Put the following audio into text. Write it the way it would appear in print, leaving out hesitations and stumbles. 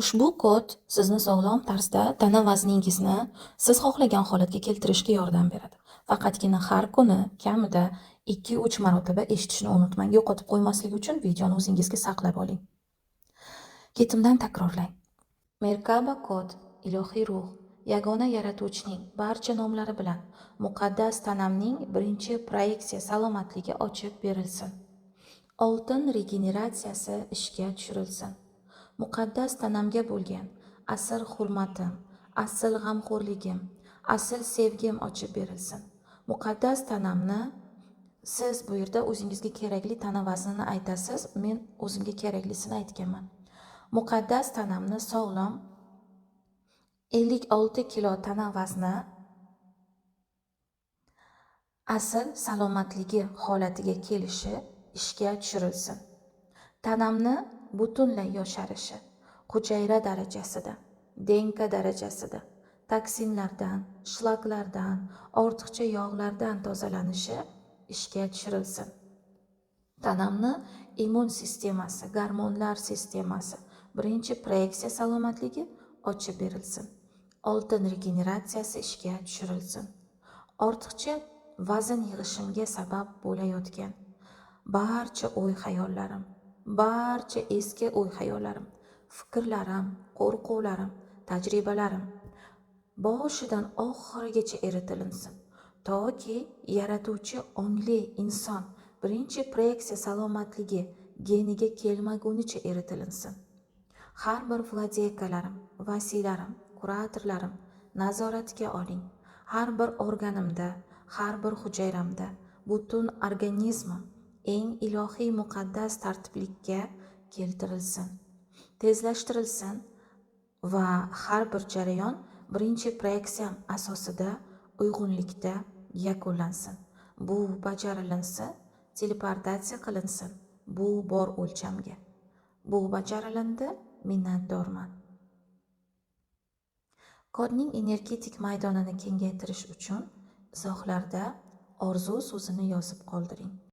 Ushbu kod sizni sog'lom tarzda tana vazningizni siz xohlagan holatga keltirishga yordam beradi. Faqatgina har kuni kamida 2-3 marotaba eshitishni unutmang. Yo'qotib qo'ymaslik uchun videoni o'zingizga saqlab oling. Ketimdan takrorlang. Merkaba kod, ilohiy ruh, yagona yaratuvchining barcha nomlari bilan muqaddas tanamning birinchi proyeksiya salomatligi ochib berilsin. Oltin regeneratsiyasi ishga tushirilsin. Muqaddas tanamga bo'lgan asl hurmatim, asl g'amxo'rligim, asl sevgim ochib berilsin. Muqaddas tanamni siz bu yerda o'zingizga kerakli tana vaznini aytasiz, men o'zimga keraklisini aytganman. Muqaddas tanamni sog'lom 56 kilo tana vazni asl salomatligi holatiga kelishi ishga tushirilsin. Tanamni butunlay yosharishi, hujayra darajasida, DNK darajasida, toksinlardan, shlaklardan, ortiqcha yog'lardan tozalanishi ishga tushirilsin. Tanamni immun sistemasi, gormonlar sistemasi, birinchi proyeksiya salomatligi ochib berilsin. Oltin regeneratsiyasi ishga tushirilsin. Ortiqcha vazn yig'ishimga sabab bo'layotgan barcha o'y-xayollarim, barcha eski o'y-xayollarim, fikrlarim, qo'rquvlarim, tajribalarim boshidan oxirigacha eritilinsin, toki yaratuvchi ongli inson birinchi proyeksiya salomatligi geniga kelmagunicha eritilinsin. Har bir vladeykalarim, vasiylarim, kuratorlarim nazoratga oling. Har bir organimda, har bir hujayramda, butun organizmim eng ilohiy muqaddas tartiblikka keltirilsin, tezlashtirilsin va har bir jarayon birinchi proyeksiyam asosida uyg'unlikda yakunlansin. Bu bajarilinsa, teleportatsiya qilinsin. Bu bor o'lchamga. Bu bajarilindi, minnatdorman. Kodning energetik maydonini kengaytirish uchun izohlarda orzu so'zini yozib qoldiring.